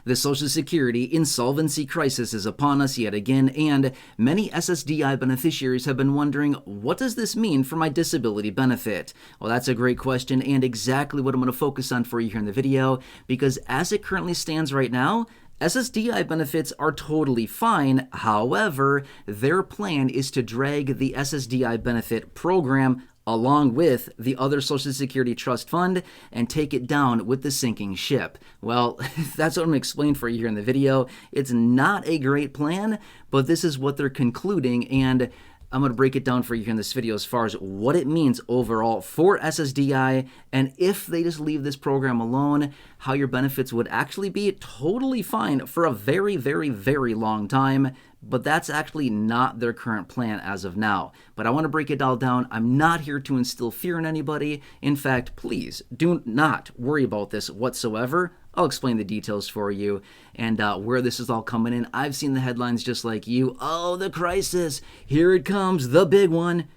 The Social Security insolvency crisis is upon us yet again, and many SSDI beneficiaries have been wondering, what does this mean for my disability benefit? Well, that's a great question and exactly what I'm going to focus on for you here in the video, because as it currently stands right now, SSDI benefits are totally fine. However, their plan is to drag the SSDI benefit program along with the other Social Security Trust Fund and take it down with the sinking ship. Well, that's what I'm going to explain for you here in the video. It's not a great plan, but this is what they're concluding, and I'm going to break it down for you here in this video as far as what it means overall for SSDI, and if they just leave this program alone, how your benefits would actually be totally fine for a very, very, very long time. But that's actually not their current plan as of now. But I want to break it all down. I'm not here to instill fear in anybody. In fact, please do not worry about this whatsoever. I'll explain the details for you and where this is all coming in. I've seen the headlines just like you. Oh, the crisis. Here it comes, the big one.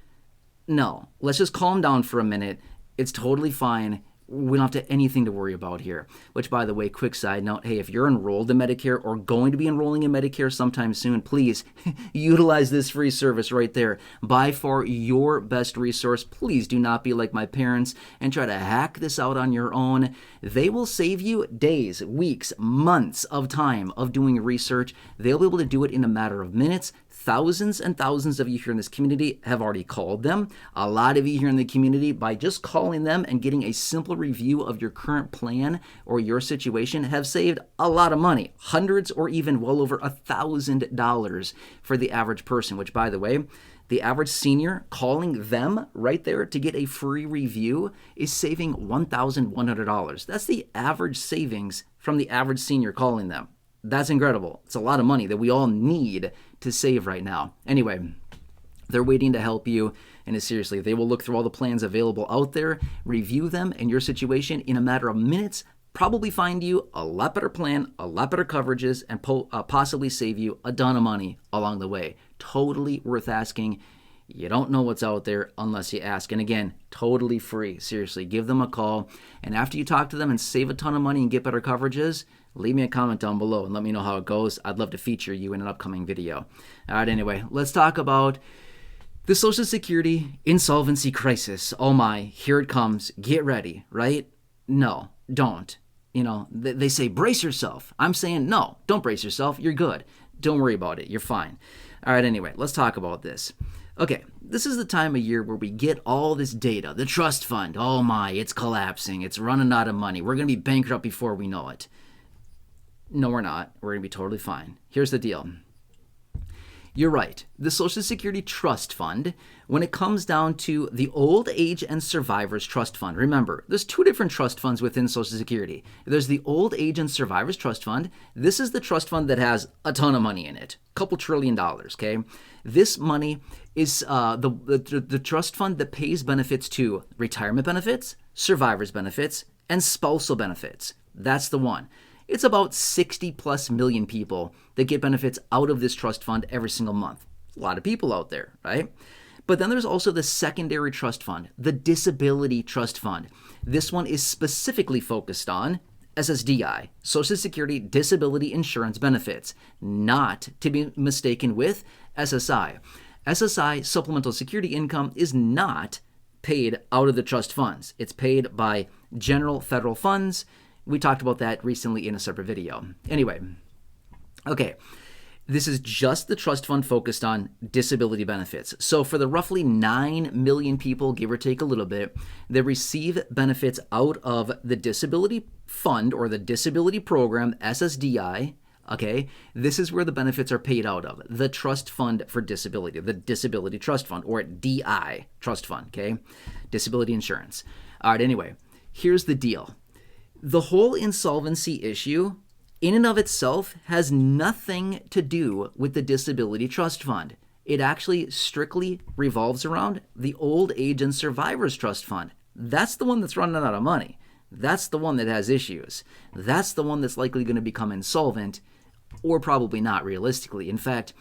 No, let's just calm down for a minute. It's totally fine. We don't have anything to worry about here. Which, by the way, quick side note, hey, if you're enrolled in Medicare or going to be enrolling in Medicare sometime soon, please utilize this free service right there. By far your best resource. Please do not be like my parents and try to hack this out on your own. They will save you days, weeks, months of time of doing research. They'll be able to do it in a matter of minutes. Thousands and thousands of you here in this community have already called them. A lot of you here in the community, by just calling them and getting a simple review of your current plan or your situation, have saved a lot of money. Hundreds or even well over $1,000 for the average person, which, by the way, the average senior calling them right there to get a free review is saving $1,100. That's the average savings from the average senior calling them. That's incredible. It's a lot of money that we all need to save right now. Anyway, they're waiting to help you, and seriously, they will look through all the plans available out there, review them and your situation in a matter of minutes, probably find you a lot better plan, a lot better coverages, and possibly save you a ton of money along the way. Totally worth asking. You don't know what's out there unless you ask. And again, totally free. Seriously, give them a call. And after you talk to them and save a ton of money and get better coverages, leave me a comment down below and let me know how it goes. I'd love to feature you in an upcoming video. All right, anyway, let's talk about the Social Security insolvency crisis. Oh my, here it comes. Get ready, right? No, don't. You know, they say brace yourself. I'm saying no, don't brace yourself. You're good. Don't worry about it. You're fine. All right, anyway, let's talk about this. Okay, this is the time of year where we get all this data. The trust fund, oh my, it's collapsing. It's running out of money. We're going to be bankrupt before we know it. No, we're not. We're going to be totally fine. Here's the deal. You're right. The Social Security Trust Fund, when it comes down to the Old Age and Survivors Trust Fund, remember, there's two different trust funds within Social Security. There's the Old Age and Survivors Trust Fund. This is the trust fund that has a ton of money in it, a couple $1 trillion, okay? This money is the trust fund that pays benefits to retirement benefits, survivors benefits, and spousal benefits. That's the one. It's about 60 plus million people that get benefits out of this trust fund every single month. A lot of people out there, right? But then there's also the secondary trust fund, the disability trust fund. This one is specifically focused on SSDI, Social Security Disability Insurance Benefits, not to be mistaken with SSI. SSI, Supplemental Security Income, is not paid out of the trust funds. It's paid by general federal funds. We talked about that recently in a separate video. Anyway, okay, this is just the trust fund focused on disability benefits. So for the roughly 9 million people, give or take a little bit, that receive benefits out of the disability fund or the disability program, SSDI, okay, this is where the benefits are paid out of. The trust fund for disability, the disability trust fund, or DI trust fund, okay, disability insurance. All right, anyway, here's the deal. The whole insolvency issue in and of itself has nothing to do with the Disability Trust Fund. It actually strictly revolves around the Old Age and Survivors Trust Fund. That's the one that's running out of money. That's the one that has issues. That's the one that's likely going to become insolvent, or probably not realistically. In fact,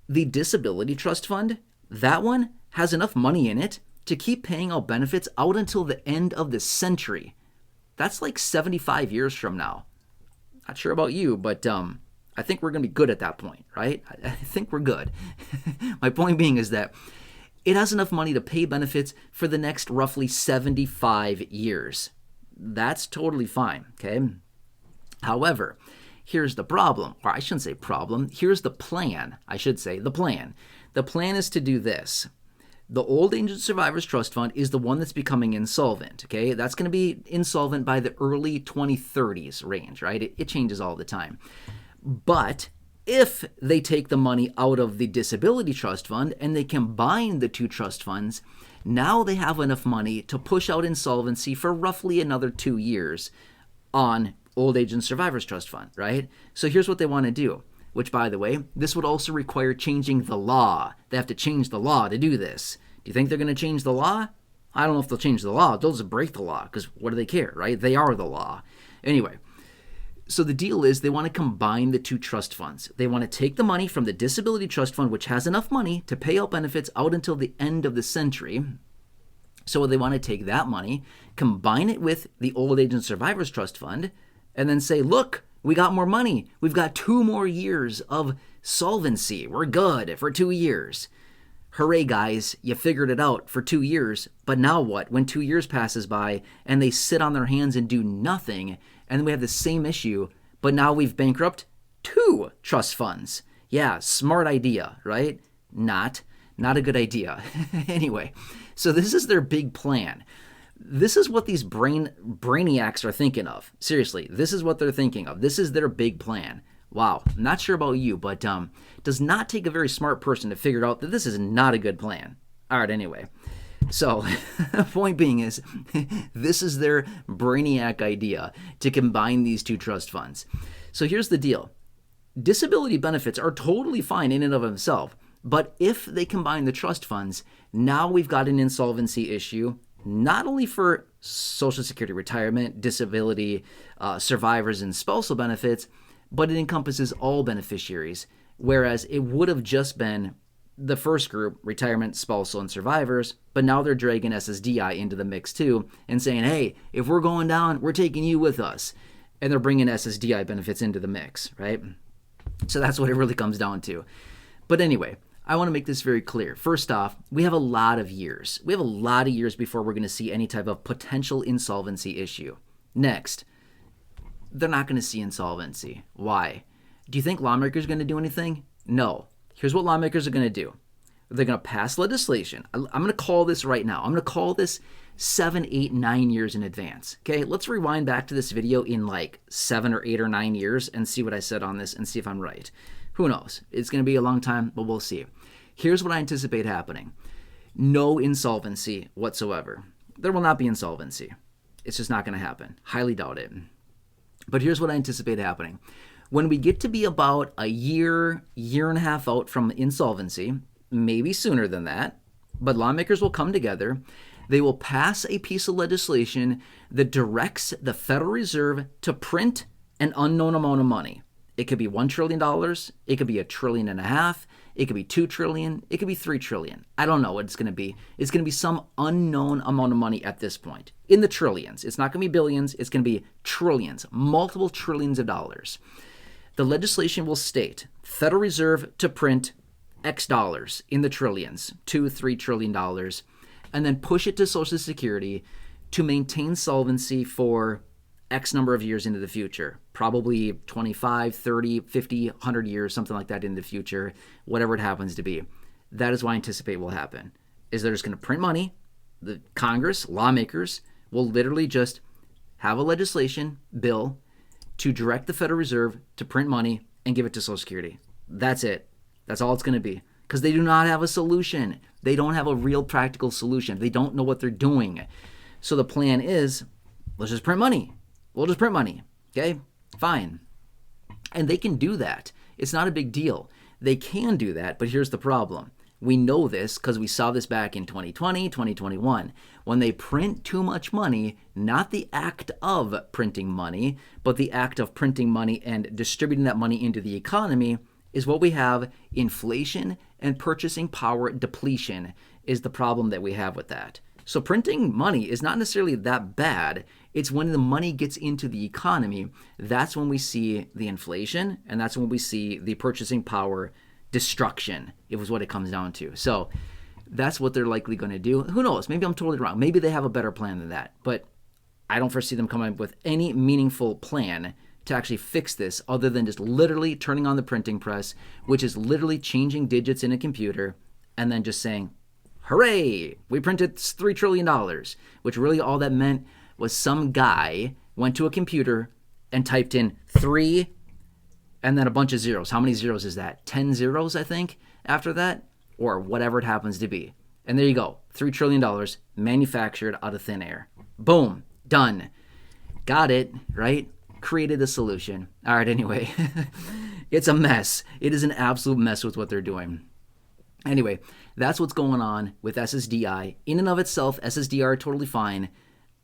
the Disability Trust Fund, that one has enough money in it to keep paying out benefits out until the end of the century. That's like 75 years from now. Not sure about you, but I think we're going to be good at that point, right? I think we're good. My point being is that it has enough money to pay benefits for the next roughly 75 years. That's totally fine, okay? However, here's the problem, or I shouldn't say problem. Here's the plan. I should say the plan. The plan is to do this. The Old Age and Survivors Trust Fund is the one that's becoming insolvent, okay? That's going to be insolvent by the early 2030s range, right? It changes all the time. But if they take the money out of the Disability Trust Fund and they combine the two trust funds, now they have enough money to push out insolvency for roughly another 2 years on Old Age and Survivors Trust Fund, right? So here's what they want to do, which, by the way, this would also require changing the law. They have to change the law to do this. Do you think they're going to change the law? I don't know if they'll change the law. They'll just break the law, because what do they care, right? They are the law. Anyway, so the deal is they want to combine the two trust funds. They want to take the money from the Disability Trust Fund, which has enough money to pay out benefits out until the end of the century. So they want to take that money, combine it with the Old Age and Survivors Trust Fund, and then say, look, we got more money. We've got 2 more years of solvency. We're good for 2 years. Hooray, guys, you figured it out for 2 years. But now what? When 2 years passes by and they sit on their hands and do nothing, and then we have the same issue, but now we've bankrupt 2 trust funds. Yeah, smart idea, right? Not a good idea. Anyway, so this is their big plan. This is what these brainiacs are thinking of. Seriously, this is what they're thinking of. This is their big plan. Wow, I'm not sure about you, but it does not take a very smart person to figure out that this is not a good plan. All right, anyway. So, point being is, this is their brainiac idea to combine these two trust funds. So here's the deal. Disability benefits are totally fine in and of themselves, but if they combine the trust funds, now we've got an insolvency issue, not only for Social Security retirement, disability, survivors, and spousal benefits, but it encompasses all beneficiaries, whereas it would have just been the first group, retirement, spousal, and survivors, but now they're dragging SSDI into the mix too and saying, hey, if we're going down, we're taking you with us. And they're bringing SSDI benefits into the mix, right? So that's what it really comes down to. But anyway, I want to make this very clear. First off, we have a lot of years. We have a lot of years before we're going to see any type of potential insolvency issue. Next, they're not going to see insolvency. Why? Do you think lawmakers are going to do anything? No. Here's what lawmakers are going to do. They're going to pass legislation. I'm going to call this right now. I'm going to call this 7, 8, 9 years in advance. Okay, let's rewind back to this video in like 7 or 8 or 9 years and see what I said on this and see if I'm right. Who knows? It's going to be a long time, but we'll see. Here's what I anticipate happening. No insolvency whatsoever. There will not be insolvency. It's just not going to happen. Highly doubt it. But here's what I anticipate happening. When we get to be about a year, year and a half out from insolvency, maybe sooner than that, but lawmakers will come together. They will pass a piece of legislation that directs the Federal Reserve to print an unknown amount of money. It could be $1 trillion. It could be $1.5 trillion. It could be $2 trillion. It could be $3 trillion. I don't know what it's going to be. It's going to be some unknown amount of money at this point. In the trillions. It's not going to be billions. It's going to be trillions. Multiple trillions of dollars. The legislation will state Federal Reserve to print X dollars in the trillions, $2, $3 trillion, and then push it to Social Security to maintain solvency for X number of years into the future, probably 25, 30, 50, 100 years, something like that in the future, whatever it happens to be. That is what I anticipate will happen, is they're just going to print money. The Congress, lawmakers, will literally just have a legislation bill to direct the Federal Reserve to print money and give it to Social Security. That's it. That's all it's going to be. Because they do not have a solution. They don't have a real practical solution. They don't know what they're doing. So the plan is, let's just print money. We'll just print money. Okay? Fine. And they can do that. It's not a big deal. They can do that, but here's the problem. We know this because we saw this back in 2020, 2021. When they print too much money, not the act of printing money, but the act of printing money and distributing that money into the economy is what we have. Inflation and purchasing power depletion is the problem that we have with that. So printing money is not necessarily that bad. It's when the money gets into the economy, that's when we see the inflation, and that's when we see the purchasing power destruction. It was what it comes down to. So that's what they're likely going to do. Who knows? Maybe I'm totally wrong. Maybe they have a better plan than that. But I don't foresee them coming up with any meaningful plan to actually fix this other than just literally turning on the printing press, which is literally changing digits in a computer and then just saying, hooray, we printed $3 trillion, which really all that meant was some guy went to a computer and typed in 3 and then a bunch of zeros. How many zeros is that? 10 zeros, I think, after that, or whatever it happens to be. And there you go, $3 trillion manufactured out of thin air. Boom, done. Got it, right? Created a solution. All right, anyway, it's a mess. It is an absolute mess with what they're doing. Anyway, that's what's going on with SSDI. In and of itself, SSDI are totally fine,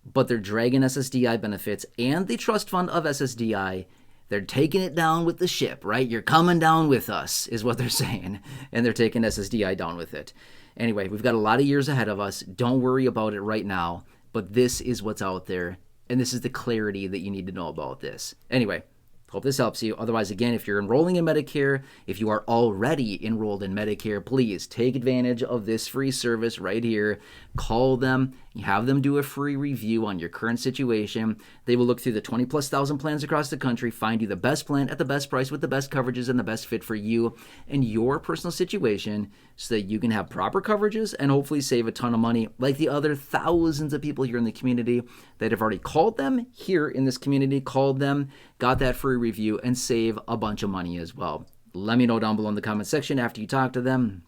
but they're dragging SSDI benefits and the trust fund of SSDI. They're taking it down with the ship, right? You're coming down with us, is what they're saying. And they're taking SSDI down with it. Anyway, we've got a lot of years ahead of us. Don't worry about it right now. But this is what's out there. And this is the clarity that you need to know about this. Anyway, hope this helps you. Otherwise, again, if you're enrolling in Medicare, if you are already enrolled in Medicare, please take advantage of this free service right here. Call them, have them do a free review on your current situation. They will look through the 20,000+ plans across the country, find you the best plan at the best price with the best coverages and the best fit for you and your personal situation so that you can have proper coverages and hopefully save a ton of money like the other thousands of people here in the community that have already called them here in this community, called them, got that free review, and save a bunch of money as well. Let me know down below in the comment section after you talk to them,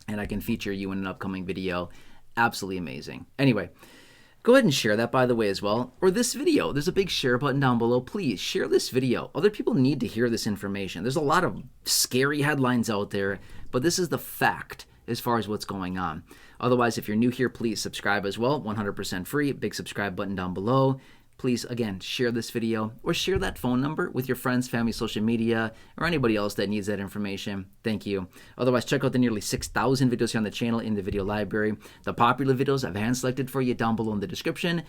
and I can feature you in an upcoming video. Absolutely amazing. Anyway, go ahead and share that, by the way, as well. Or this video. There's a big share button down below. Please share this video. Other people need to hear this information. There's a lot of scary headlines out there, but this is the fact as far as what's going on. Otherwise, if you're new here, please subscribe as well. 100% free. Big subscribe button down below. Please, again, share this video or share that phone number with your friends, family, social media, or anybody else that needs that information. Thank you. Otherwise, check out the nearly 6,000 videos here on the channel in the video library. The popular videos I've hand-selected for you down below in the description.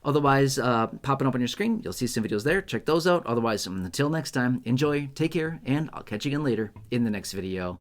Otherwise, popping up on your screen, you'll see some videos there. Check those out. Otherwise, until next time, enjoy, take care, and I'll catch you again later in the next video.